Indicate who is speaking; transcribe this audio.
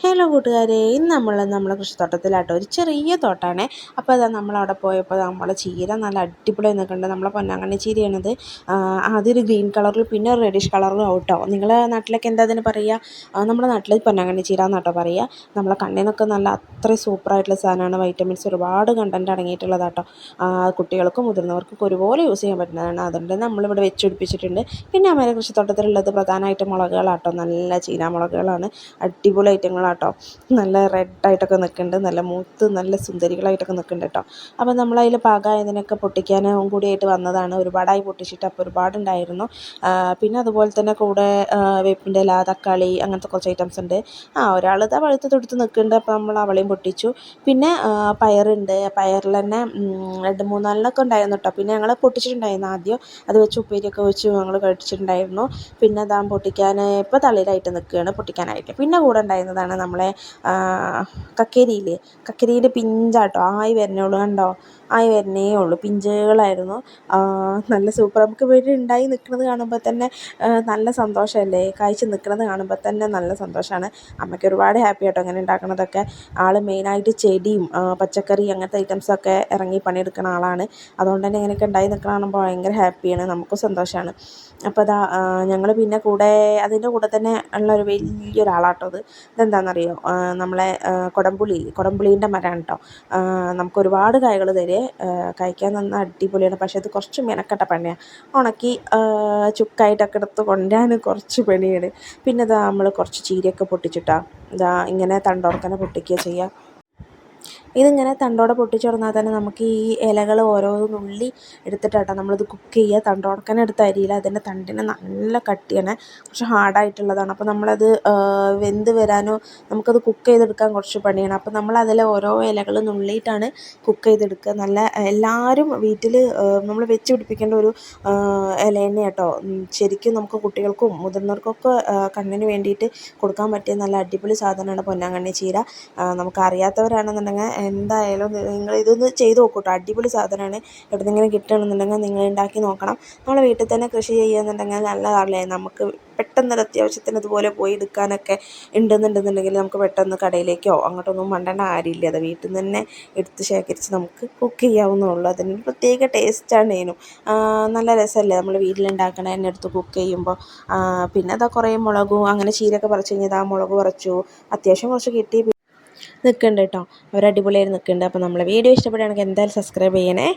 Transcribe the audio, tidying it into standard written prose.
Speaker 1: Hello കൂട്ടുകാരെ, ഇന്ന് നമ്മളെ കൃഷിത്തോട്ടത്തിലാട്ടോ. ഒരു ചെറിയ തോട്ടാണ്. അപ്പോൾ അതാ നമ്മളവിടെ പോയപ്പോൾ നമ്മളെ ചീര നല്ല അടിപൊളിയായി നിൽക്കുന്നുണ്ട്. നമ്മളെ പൊന്നാങ്കണ്ണി ചീരയാണത്. ആദ്യം ഒരു ഗ്രീൻ കളറിൽ പിന്നെ ഒരു റെഡിഷ് കളറിലും ആവട്ടോ. നിങ്ങളെ നാട്ടിലൊക്കെ എന്താ അതിന് പറയുക? നമ്മുടെ നാട്ടിൽ പൊന്നാങ്കണ്ണി ചീര എന്നാട്ടോ പറയുക. നമ്മളെ കണ്ണിനൊക്കെ നല്ല അത്രയും സൂപ്പറായിട്ടുള്ള സാധനമാണ്. വൈറ്റമിൻസ് ഒരുപാട് കണ്ടൻറ്റ് അടങ്ങിയിട്ടുള്ളതാട്ടോ. കുട്ടികൾക്കും മുതിർന്നവർക്കൊക്കെ ഒരുപോലെ യൂസ് ചെയ്യാൻ പറ്റുന്നതാണ്. അതുകൊണ്ട് നമ്മളിവിടെ വെച്ചുപിടിപ്പിച്ചിട്ടുണ്ട്. പിന്നെ നമ്മുടെ കൃഷിത്തോട്ടത്തിലുള്ളത് പ്രധാനമായിട്ടും മുളകുകളാട്ടോ. നല്ല ചീനാമുളകുകളാണ്. അടിപൊളി ഐറ്റങ്ങളാട്ടോ. നല്ല റെഡായിട്ടൊക്കെ നിൽക്കുന്നുണ്ട്. നല്ല മൂത്ത് നല്ല സുന്ദരികളായിട്ടൊക്കെ നിൽക്കുന്നുണ്ട് കേട്ടോ. അപ്പോൾ നമ്മളതിൽ പാകമായതിനൊക്കെ പൊട്ടിക്കാനും കൂടിയായിട്ട് വന്നതാണ്. ഒരുപാടായി പൊട്ടിച്ചിട്ട് അപ്പോൾ ഒരുപാടുണ്ടായിരുന്നു. പിന്നെ അതുപോലെ തന്നെ കൂടെ വേപ്പിൻ്റെ ഇല, തക്കാളി, അങ്ങനത്തെ കുറച്ച് ഐറ്റംസ് ഉണ്ട്. ഒരാൾ ഇതാ പഴുത്ത് തൊടുത്ത് നിൽക്കുന്നുണ്ട്. അപ്പോൾ നമ്മൾ അവളെയും പൊട്ടിച്ചു. പിന്നെ പയറുണ്ട്. പയറിൽ തന്നെ 2-3-4 ഉണ്ടായിരുന്നു കേട്ടോ. പിന്നെ ഞങ്ങൾ പൊട്ടിച്ചിട്ടുണ്ടായിരുന്നു ആദ്യം. അത് വെച്ച് ഉപ്പേരിയൊക്കെ വെച്ച് ഞങ്ങൾ കഴിച്ചിട്ടുണ്ടായിരുന്നു. പിന്നെ അതാ പൊട്ടിക്കാൻ ഇപ്പോൾ തളിരായിട്ട് നിൽക്കുകയാണ്, പൊട്ടിക്കാനായിട്ട്. പിന്നെ കൂടെ ഉണ്ടായിരുന്നതാണ് നമ്മളെ കക്കരിയില്ലേ, കക്കരിയുടെ പിഞ്ചാട്ടോ. ആയി വരുന്നുള്ളൂ, കണ്ടോ, ആയി വരുന്നേ ഉള്ളൂ. പിഞ്ചുകളായിരുന്നു. നല്ല സൂപ്പർ. നമുക്ക് വീട്ടിൽ ഉണ്ടായി നിൽക്കുന്നത് കാണുമ്പോൾ തന്നെ നല്ല സന്തോഷമല്ലേ. കായ്ച്ച് നിൽക്കുന്നത് കാണുമ്പോൾ തന്നെ നല്ല സന്തോഷമാണ്. അമ്മയ്ക്ക് ഒരുപാട് ഹാപ്പി ആട്ടോ അങ്ങനെ ഉണ്ടാക്കുന്നതൊക്കെ. ആൾ മെയിനായിട്ട് ചെടിയും പച്ചക്കറി അങ്ങനത്തെ ഐറ്റംസൊക്കെ ഇറങ്ങി പണിയെടുക്കുന്ന ആളാണ്. അതുകൊണ്ട് തന്നെ ഇങ്ങനെയൊക്കെ ഉണ്ടായി നിൽക്കുന്ന കാണുമ്പോൾ ഭയങ്കര ഹാപ്പിയാണ്, നമുക്കും സന്തോഷമാണ്. അപ്പോൾ അതാ ഞങ്ങൾ പിന്നെ കൂടെ അതിൻ്റെ കൂടെ തന്നെ ഉള്ളൊരു വലിയൊരാളാട്ടോ അത്. ഇതെന്താണെന്നറിയോ? നമ്മളെ കുടംപുളീൻ്റെ മരമാണ് കേട്ടോ. നമുക്ക് ഒരുപാട് കായ്കൾ തരേ. കഴിക്കാൻ നന്ന അടിപൊളിയാണ്. പക്ഷേ അത് കുറച്ച് മെനക്കെട്ട പണിയാണ്. ഉണക്കി ചുക്കായിട്ടൊക്കെ എടുത്ത് കൊണ്ടുവരാൻ കുറച്ച് പണിയാണ്. പിന്നെ ഇതാ നമ്മൾ കുറച്ച് ചീരയൊക്കെ പൊട്ടിച്ചിട്ടാ ഇതാ ഇങ്ങനെ തണ്ടോർക്കനെ പൊട്ടിക്കുക ചെയ്യുക. ഇതിങ്ങനെ തണ്ടോടെ പൊട്ടിച്ചു തുടങ്ങാൽ തന്നെ നമുക്ക് ഈ ഇലകൾ ഓരോ നുള്ളി എടുത്തിട്ടാട്ടോ നമ്മളിത് കുക്ക് ചെയ്യുക. തണ്ടോടക്കനെ എടുത്ത അരിയില്ല, അതിൻ്റെ തണ്ടിന് നല്ല കട്ടിയാണ്, കുറച്ച് ഹാർഡായിട്ടുള്ളതാണ്. അപ്പോൾ നമ്മളത് വെന്ത് വരാനോ നമുക്കത് കുക്ക് ചെയ്തെടുക്കാൻ കുറച്ച് പണിയാണ്. അപ്പോൾ നമ്മളതിൽ ഓരോ ഇലകൾ നുള്ളിയിട്ടാണ് കുക്ക് ചെയ്തെടുക്കുക. നല്ല എല്ലാവരും വീട്ടിൽ നമ്മൾ വെച്ച് പിടിപ്പിക്കേണ്ട ഒരു ഇല തന്നെ കേട്ടോ. ശരിക്കും നമുക്ക് കുട്ടികൾക്കും മുതിർന്നവർക്കൊക്കെ കണ്ണിന് വേണ്ടിയിട്ട് കൊടുക്കാൻ പറ്റിയ നല്ല അടിപൊളി സാധനമാണ് പൊന്നാങ്കണ്ണി ചീര. നമുക്കറിയാത്തവരാണെന്നുണ്ടെങ്കിൽ എന്തായാലും നിങ്ങൾ ഇതൊന്ന് ചെയ്ത് നോക്കൂ കേട്ടോ. അടിപൊളി സാധനമാണ്. എവിടെന്നെങ്കിലും കിട്ടുകയാണെന്നുണ്ടെങ്കിൽ നിങ്ങൾ ഉണ്ടാക്കി നോക്കണം. നമ്മളെ വീട്ടിൽ തന്നെ കൃഷി ചെയ്യുകയെന്നുണ്ടെങ്കിൽ നല്ലതല്ലേ. നമുക്ക് പെട്ടെന്നൊരു അത്യാവശ്യത്തിന് ഇതുപോലെ പോയി എടുക്കാനൊക്കെ ഉണ്ടെന്നുണ്ടെന്നുണ്ടെങ്കിൽ നമുക്ക് പെട്ടെന്ന് കടയിലേക്കോ അങ്ങോട്ടൊന്നും മണ്ടേണ്ട കാര്യമില്ല. അത് വീട്ടിൽ നിന്ന് തന്നെ എടുത്ത് ശേഖരിച്ച് നമുക്ക് കുക്ക് ചെയ്യാവുന്നതുള്ളൂ. അതിന് പ്രത്യേക ടേസ്റ്റാണ് ഇതിനും. നല്ല രസമല്ലേ നമ്മൾ വീട്ടിലുണ്ടാക്കണ തന്നെ എടുത്ത് കുക്ക് ചെയ്യുമ്പോൾ. പിന്നെ അതാ കുറേ മുളകും അങ്ങനെ ചീരയൊക്കെ പറിച്ച് കഴിഞ്ഞാൽ ആ മുളക് പറിച്ചു. അത്യാവശ്യം കുറച്ച് കിട്ടി നിൽക്കുന്നുണ്ട് കേട്ടോ. അവർ അടിപൊളിയായി നിൽക്കുന്നുണ്ട്. അപ്പോൾ നമ്മളെ വീഡിയോ ഇഷ്ടപ്പെടുകയാണെങ്കിൽ എന്തായാലും സബ്സ്ക്രൈബ് ചെയ്യണേ.